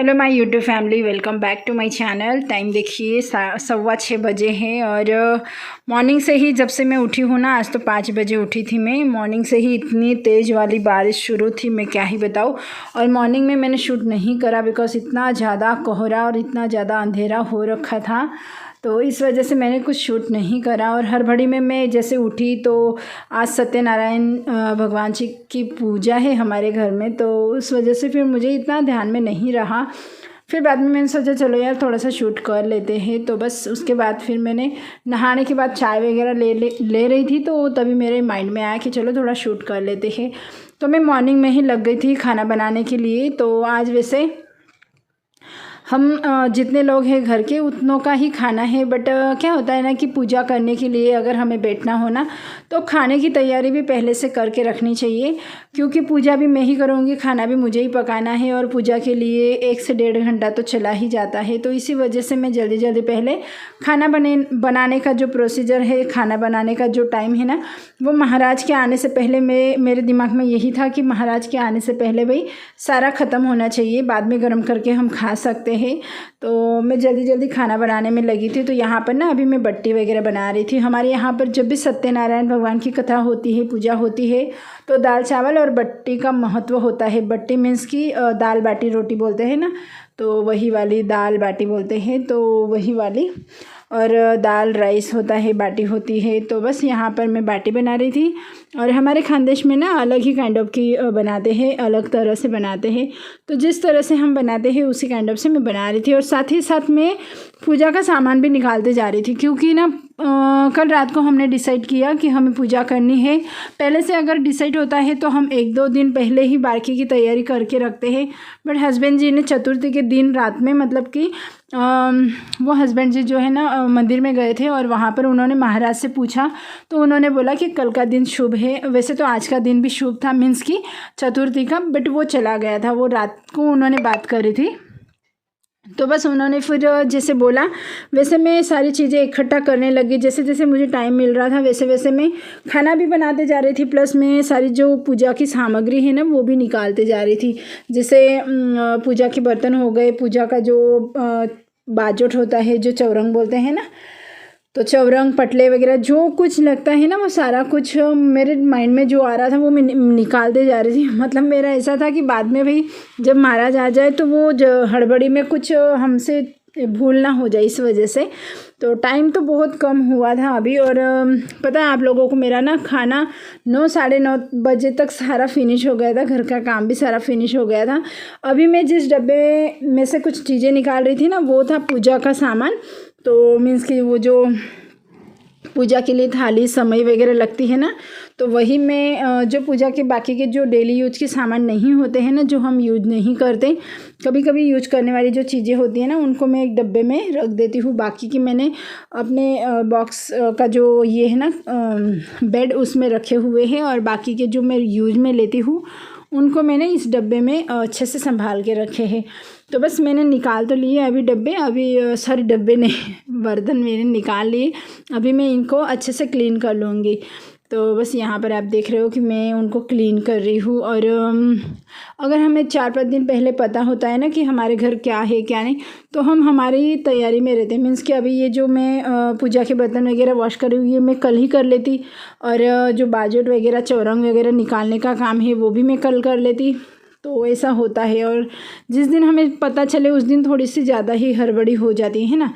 Hello my YouTube family, welcome back to my channel. Time देखिए 6:15 बजे हैं और मॉर्निंग से ही जब से मैं उठी हूँ ना, आज तो 5 बजे उठी थी मैं। मॉर्निंग से ही इतनी तेज़ वाली बारिश शुरू थी, मैं क्या ही बताऊँ। और मॉर्निंग में मैंने शूट नहीं करा बिकॉज इतना ज़्यादा कोहरा और इतना ज़्यादा अंधेरा हो रखा था, तो इस वजह से मैंने कुछ शूट नहीं करा। और हड़बड़ी में मैं जैसे उठी तो आज सत्यनारायण भगवान जी की पूजा है हमारे घर में, तो उस वजह से फिर मुझे इतना ध्यान में नहीं रहा। फिर बाद में मैंने सोचा चलो यार थोड़ा सा शूट कर लेते हैं, तो बस उसके बाद फिर मैंने नहाने के बाद चाय वगैरह ले रही थी, तो तभी मेरे माइंड में आया कि चलो थोड़ा शूट कर लेते हैं। तो मैं मॉर्निंग में ही लग गई थी खाना बनाने के लिए। तो आज वैसे हम जितने लोग हैं घर के उतनों का ही खाना है, बट क्या होता है ना कि पूजा करने के लिए अगर हमें बैठना हो ना, तो खाने की तैयारी भी पहले से करके रखनी चाहिए, क्योंकि पूजा भी मैं ही करूँगी, खाना भी मुझे ही पकाना है और पूजा के लिए 1 से 1.5 घंटा तो चला ही जाता है। तो इसी वजह से मैं जल्दी जल्दी पहले खाना बनाने का जो प्रोसीजर है, खाना बनाने का जो टाइम है ना, वो महाराज के आने से पहले मेरे दिमाग में यही था कि महाराज के आने से पहले भाई सारा ख़त्म होना चाहिए, बाद में गर्म करके हम खा सकते हैं। तो मैं जल्दी जल्दी खाना बनाने में लगी थी। तो यहाँ पर ना अभी मैं बट्टी वगैरह बना रही थी। हमारे यहाँ पर जब भी सत्यनारायण भगवान की कथा होती है, पूजा होती है, तो दाल चावल और बट्टी का महत्व होता है। बट्टी मीन्स की दाल बाटी रोटी बोलते हैं ना, तो वही वाली दाल बाटी बोलते हैं, तो वही वाली। और दाल राइस होता है, बाटी होती है। तो बस यहाँ पर मैं बाटी बना रही थी। और हमारे खानदेश में ना अलग ही काइंड ऑफ की बनाते हैं, अलग तरह से बनाते हैं। तो जिस तरह से हम बनाते हैं उसी काइंड ऑफ से मैं बना रही थी। और साथ ही साथ मैं पूजा का सामान भी निकालते जा रही थी, क्योंकि ना कल रात को हमने डिसाइड किया कि हमें पूजा करनी है। पहले से अगर डिसाइड होता है तो हम 1-2 दिन पहले ही बाकी की तैयारी करके रखते हैं, बट हस्बैंड जी ने चतुर्थी के दिन रात में, मतलब कि वो हस्बैंड जी जो है ना मंदिर में गए थे और वहाँ पर उन्होंने महाराज से पूछा, तो उन्होंने बोला कि कल का दिन शुभ है। वैसे तो आज का दिन भी शुभ था, मीन्स की चतुर्थी का, बट वो चला गया था, वो रात को उन्होंने बात करी थी। तो बस उन्होंने फिर जैसे बोला वैसे मैं सारी चीज़ें इकट्ठा करने लगी। जैसे जैसे मुझे टाइम मिल रहा था वैसे वैसे मैं खाना भी बनाते जा रही थी, प्लस मैं सारी जो पूजा की सामग्री है ना वो भी निकालते जा रही थी। जैसे पूजा के बर्तन हो गए, पूजा का जो बाजोट होता है, जो चौरंग बोलते हैं ना, तो चौरंग पटले वगैरह जो कुछ लगता है ना, वो सारा कुछ मेरे माइंड में जो आ रहा था वो मैं निकालते जा रही थी। मतलब मेरा ऐसा था कि बाद में भाई जब महाराज आ जाए तो वो हड़बड़ी में कुछ हमसे भूल ना हो जाए, इस वजह से। तो टाइम तो बहुत कम हुआ था अभी। और पता है आप लोगों को, मेरा ना खाना 9 साढ़े 9 बजे तक सारा फिनिश हो गया था, घर का काम भी सारा फिनिश हो गया था। अभी मैं जिस डब्बे में से कुछ चीज़ें निकाल रही थी ना, वो था पूजा का सामान। तो मीन्स कि वो जो पूजा के लिए थाली समय वगैरह लगती है ना, तो वही मैं जो पूजा के बाकी के जो डेली यूज के सामान नहीं होते हैं ना, जो हम यूज नहीं करते, कभी कभी यूज करने वाली जो चीज़ें होती हैं ना, उनको मैं एक डब्बे में रख देती हूँ। बाकी की मैंने अपने बॉक्स का जो ये है ना बेड, उसमें रखे हुए हैं। और बाकी के जो मैं यूज में लेती हूँ उनको मैंने इस डब्बे में अच्छे से संभाल के रखे हैं। तो बस मैंने निकाल तो लिए अभी डब्बे, अभी सारे डब्बे नहीं, बर्तन मैंने निकाल लिए। अभी मैं इनको अच्छे से क्लीन कर लूँगी। तो बस यहाँ पर आप देख रहे हो कि मैं उनको क्लीन कर रही हूँ। और अगर हमें 4-5 दिन पहले पता होता है ना कि हमारे घर क्या है क्या नहीं, तो हम हमारी तैयारी में रहते हैं। मीन्स कि अभी ये जो मैं पूजा के बर्तन वगैरह वॉश कर रही हूँ, ये मैं कल ही कर लेती। और जो बाजट वगैरह चौरंग वगैरह निकालने का काम है वो भी मैं कल कर लेती। तो ऐसा होता है। और जिस दिन हमें पता चले उस दिन थोड़ी सी ज़्यादा ही हड़बड़ी हो जाती है ना।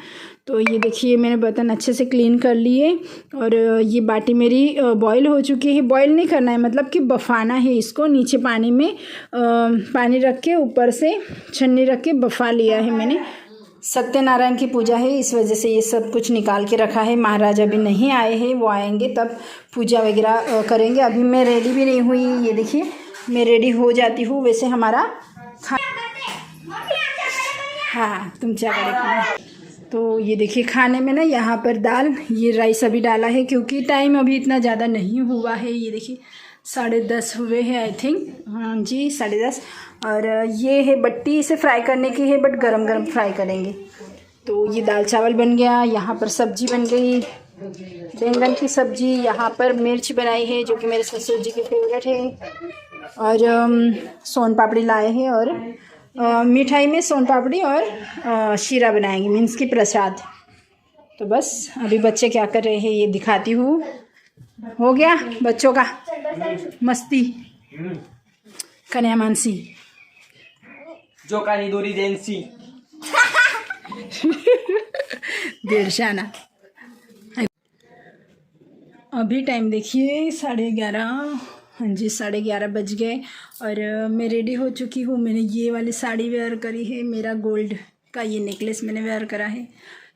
तो ये देखिए मैंने बर्तन अच्छे से क्लीन कर लिए। और ये बाटी मेरी बॉईल हो चुकी है। बॉईल नहीं करना है, मतलब कि बफाना है इसको। नीचे पानी में पानी रख के ऊपर से छन्नी रख के बफा लिया है मैंने। सत्यनारायण की पूजा है, इस वजह से ये सब कुछ निकाल के रखा है। महाराज अभी नहीं आए हैं, वो आएंगे तब पूजा वगैरह करेंगे। अभी मैं रेडी भी नहीं हुई, ये देखिए मैं रेडी हो जाती हूँ। वैसे हमारा हाँ तुम क्या करें। तो ये देखिए खाने में ना यहाँ पर दाल, ये राइस अभी डाला है, क्योंकि टाइम अभी इतना ज़्यादा नहीं हुआ है। ये देखिए 10:30 हुए हैं आई थिंक, हाँ जी 10:30। और ये है बट्टी, इसे फ्राई करने की है, बट गरम गरम फ्राई करेंगे। तो ये दाल चावल बन गया। यहाँ पर सब्जी बन गई, बैंगन की सब्जी। यहाँ पर मिर्च बनाई है जो कि मेरे ससुर जी की फेवरेट है। और सोन पापड़ी लाए हैं और मिठाई में सोन पापड़ी और शीरा बनाएंगे, मीन्स की प्रसाद। तो बस अभी बच्चे क्या कर रहे हैं ये दिखाती हूँ। हो गया बच्चों का मस्ती। कन्या मानसी जो कानी दोरी जेंसी देड़शाना। अभी टाइम देखिए 11:30। हाँ जी 11:30 बज गए और मैं रेडी हो चुकी हूँ। मैंने ये वाली साड़ी वेयर करी है, मेरा गोल्ड का ये नेकलेस मैंने वेयर करा है।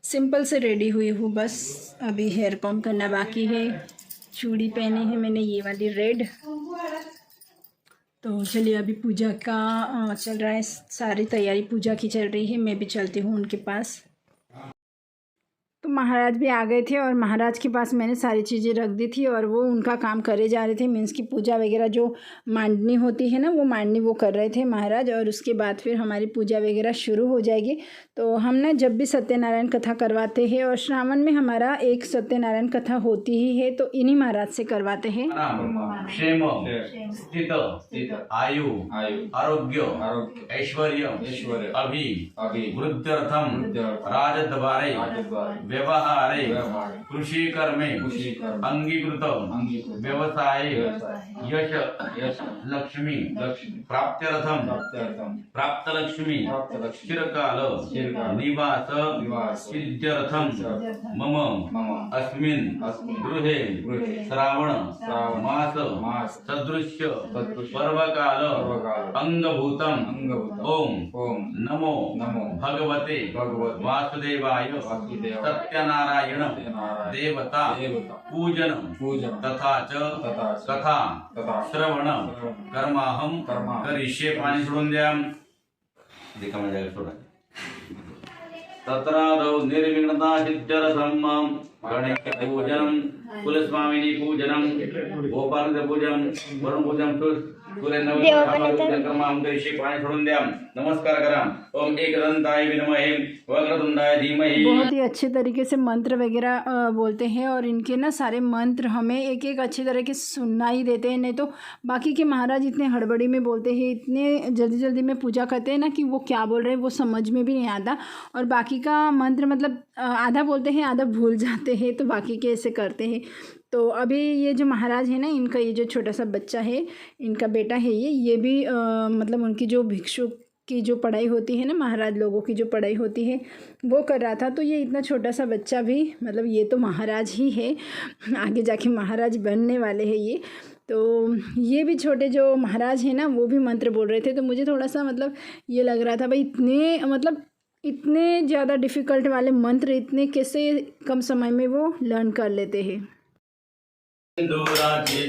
सिंपल से रेडी हुई हूँ, बस अभी हेयर कॉम करना बाकी है। चूड़ी पहनी है मैंने ये वाली रेड। तो चलिए अभी पूजा का चल रहा है, सारी तैयारी पूजा की चल रही है। मैं भी चलती हूँ उनके पास। तो महाराज भी आ गए थे और महाराज के पास मैंने सारी चीज़ें रख दी थी और वो उनका काम करे जा रहे थे। मीन्स की पूजा वगैरह जो मांडनी होती है ना, वो मांडनी वो कर रहे थे महाराज। और उसके बाद फिर हमारी पूजा वगैरह शुरू हो जाएगी। तो हम ना जब भी सत्यनारायण कथा करवाते हैं और श्रावण में हमारा एक सत्यनारायण कथा होती ही है, तो इन्हीं महाराज से करवाते हैं। क्षेम स्थित आयु आरोग्य ऐश्वर्य अभि वृद्ध्यर्थम राजद्वारे व्यवहारे कृषि कर्मे अंगीकृत व्यवसाय यश लक्ष्मी प्राप्त्यर्थम प्राप्त लक्ष्मी चिरकाल निवास सिद्ध्यर्थम मम अस्मिन् गृहे श्रावण मास सदृश्य पर्वकाल अंगभूतम ओम नमो भगवते वासुदेवाय सत्यनारायण देवता पूजन तथा च कथा श्रवण कर्माहम करिष्ये। पाणी सोडून द्या, देखा माझ्या सोडा। तत्रादौ निर्विघ्नता सिद्ध्यर्थम गणेश पूजनम कुलस्वामिनी पूजनम गोपाल पूजन वरुण पूजन पाणी सोडून द्या। नमस्कार करा। ओम एकदंताय विद्महे वक्रतुंडाय धीमहि। बहुत ही अच्छे तरीके से मंत्र वगैरह बोलते हैं और इनके ना सारे मंत्र हमें एक एक अच्छे तरह के सुनना ही देते हैं। नहीं तो बाकी के महाराज इतने हड़बड़ी में बोलते हैं, इतने जल्दी जल्दी में पूजा करते हैं ना कि वो क्या बोल रहे हैं वो समझ में भी नहीं आता। और बाकी का मंत्र मतलब आधा बोलते हैं आधा भूल जाते हैं, तो बाकी के ऐसे करते हैं। तो अभी ये जो महाराज है ना, इनका ये जो छोटा सा बच्चा है, इनका बेटा है ये भी मतलब उनकी जो भिक्षु की जो पढ़ाई होती है ना, महाराज लोगों की जो पढ़ाई होती है वो कर रहा था। तो ये इतना छोटा सा बच्चा भी मतलब ये तो महाराज ही है, आगे जाके महाराज बनने वाले हैं ये। तो ये भी छोटे जो महाराज हैं ना वो भी मंत्र बोल रहे थे। तो मुझे थोड़ा सा मतलब ये लग रहा था भाई इतने ज़्यादा डिफ़िकल्ट वाले मंत्र इतने कैसे कम समय में वो लर्न कर लेते हैं। सिंदूराचे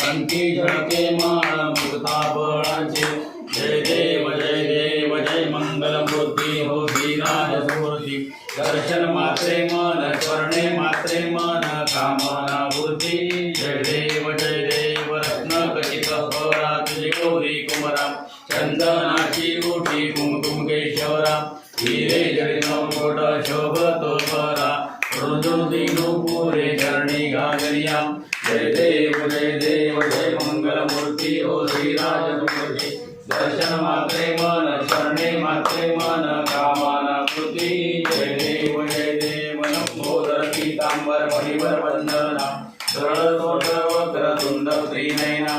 अंकी झळके माळ मुक्तापळाचे जय देव जय मंगल मूर्ती हो श्रीराज मूर्ती दर्शन मात्रे मन स्मरणे मात्रे मन कामना पूर्ती जय देव रत्न खचित हरा तुझे गौरी कुमरा चंदनाची ओठी कुमकुम केशवरा हिरे जडित मुकुट शोभतो बरा रुजुदी नुपुरे चरणी घागरिया जय देव जय मंगल मूर्ती हो श्रीराज मूर्ती दर्शन मात्रे मन शरणे मात्रे मन कामना पूर्ती जय देव नंबोदर पीतांबर मणिवर वंदना सरळ तोट वक्र तुंड त्रिनयना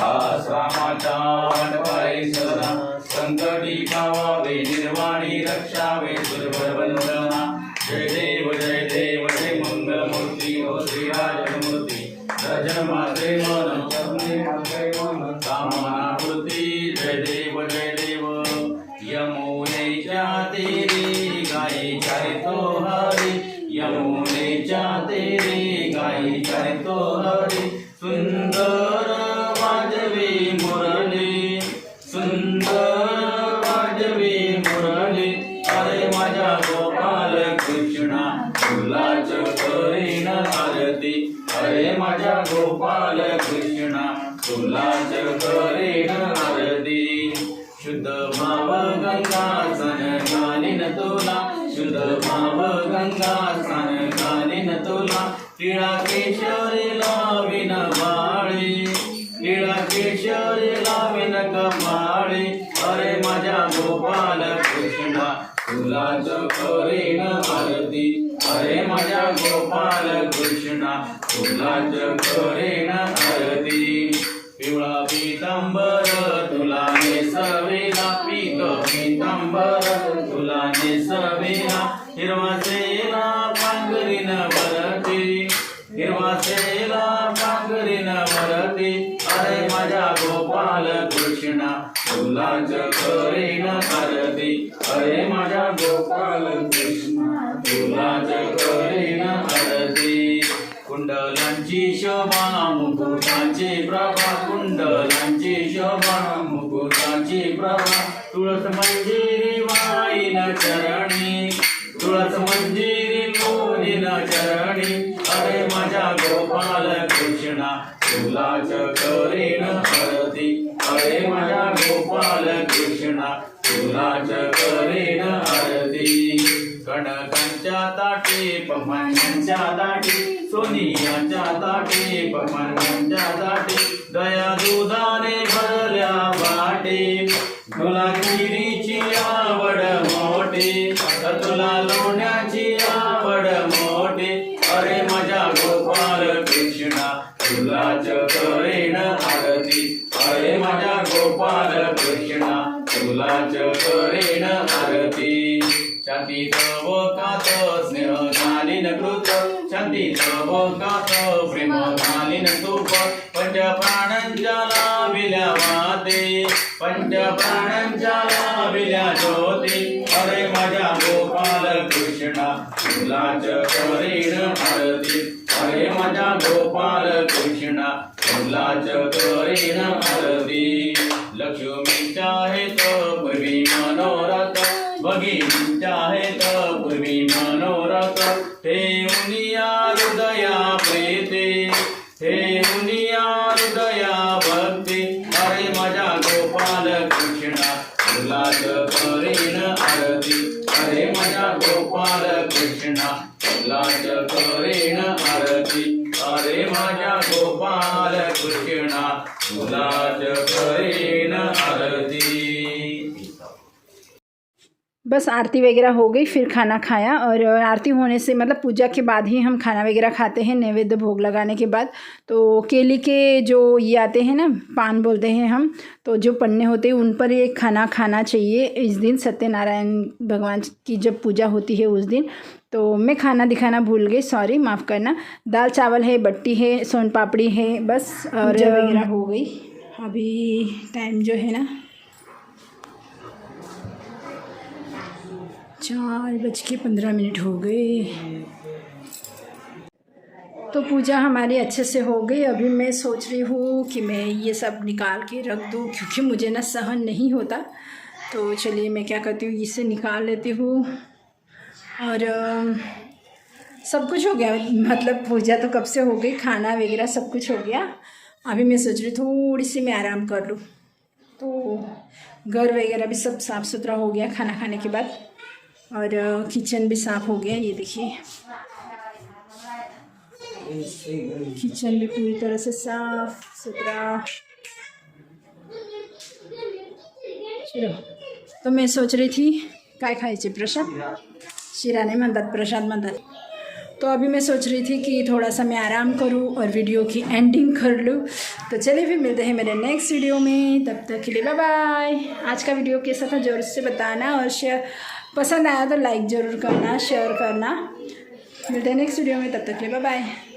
आश्रामाच्या मंडपाई सदना संकटी पावावे निर्वाणी रक्षावे सुरवर वंदना जय देव जय मंगल मूर्ती हो श्रीराज मूर्ती दर्शन मात्रे मन शरणे मात्रे मन कामना पूर्ती जय देव यमुनेच्या तेरी गाई चरितो हरी यमुनेच्या तेरी गाई चरितो हरी सुंदर वाजवी मुरली सुंदर वाजवी मुरली अरे माझ्या गोपाल कृष्णा फुलाच करीन आरती अरे माझ्या गोपाल कृष्णा फुलाच करीन आरती शुद्ध भाव गंगा सन घालीन तुला शुद्ध भाव गंगा सन घालीन तुला टिळा केशरी लावीन बाळी टिळा केशरी लावीन कपाळी अरे माझ्या गोपाल करेन आरती अरे माझ्या गोपाल कृष्णा तुलाच करेन आरती पिवळा पीतांबर तुला नेसवेला पीत पीतांबर तुला नेसवेला हिरवा सेला पांघरीन भरते हिरवा सेला पांघरीन भरते अरे माझ्या गोपाल कृष्णा तुलाच करेन आरती अरे माझ्या गोपाल कृष्णा तुलाच करेन आरती कुंडलांची शोभा मुकुटाची प्रभा कुंडलांची शोभा मुकुटाची प्रभा तुळस मंजिरी वाईन चरणी तुळस मंजिरी मोनीन चरणी अरे माझ्या गोपाल कृष्णा तुलाच करेन आरती अरे माझ्या गोपाल कृष्णा तुलाच करेन आरती कणकांच्या ताटे पमान्यांच्या ताटे सोनियाच्या ताटे पमान्यांच्या ताटे दया दुधाने भरल्या वाटे तुला खिरीची आवड मोठे तुला लोण्याची आवड मोठे अरे माझ्या गोपाल कृष्णा तुलाच करेन आरती अरे माझ्या गोपाल कृष्णा तुलाच करेन आरती शांती तवकात स्नेह घालीन कृत शांती तवकात प्रेम घालीन तूप पंच प्राणांच्या लाविल्या माते पंच प्राणांच्या लाविल्या ज्योती अरे माझ्या गोपाल कृष्णा तुलाच करेन आरती अरे माझ्या गोपाल कृष्णा तुलाच करेन आरती लक्ष्मीच्या हेत पूर्वी मनोरथ भगिनींच्या हेत पूर्वी मनोरथ हे मुनिया हृदया प्रीते हे मुनिया हृदया भक्ती अरे माझ्या गोपाल कृष्णा तुलाच करेन आरती अरे माझ्या गोपाल कृष्णा तुलाच करेन आरती अरे माझ्या गोपाल कृष्णा तुलाच करेन आरती। बस आरती वगैरह हो गई, फिर खाना खाया और आरती होने से मतलब पूजा के बाद ही हम खाना वगैरह खाते हैं, नैवेद्य भोग लगाने के बाद। तो केली के जो ये आते हैं ना, पान बोलते हैं हम, तो जो पन्ने होते हैं उन पर ये खाना खाना चाहिए इस दिन, सत्यनारायण भगवान की जब पूजा होती है उस दिन। तो मैं खाना दिखाना भूल गई, सॉरी, माफ़ करना। दाल चावल है, बट्टी है, सोन पापड़ी है, बस और पूजा वगैरह हो गई। अभी टाइम जो है ना 4:15 हो गए। तो पूजा हमारी अच्छे से हो गई। अभी मैं सोच रही हूँ कि मैं ये सब निकाल के रख दूँ, क्योंकि मुझे ना सहन नहीं होता। तो चलिए मैं क्या करती हूँ, इसे निकाल लेती हूँ। और सब कुछ हो गया, मतलब पूजा तो कब से हो गई, खाना वगैरह सब कुछ हो गया। अभी मैं सोच रही थोड़ी सी मैं आराम कर लूँ। तो घर वगैरह भी सब साफ़ सुथरा हो गया खाना खाने के बाद, और किचन भी साफ़ हो गया। ये देखिए किचन भी पूरी तरह से साफ़ सुथरा। चलो, तो मैं सोच रही थी काय खायचे, प्रसाद, शिरा नहीं म्हणतात, प्रसाद म्हणतात। तो अभी मैं सोच रही थी कि थोड़ा सा मैं आराम करूं और वीडियो की एंडिंग कर लूं। तो चलिए फिर मिलते हैं मेरे नेक्स्ट वीडियो में, तब तक के लिए बाय बाय। आज का वीडियो कैसा था ज़रूर से बताना, और शेयर पसंद आया तो लाइक ज़रूर करना, शेयर करना। मिलते हैं नेक्स्ट वीडियो में, तब तक के लिए बाय बाय।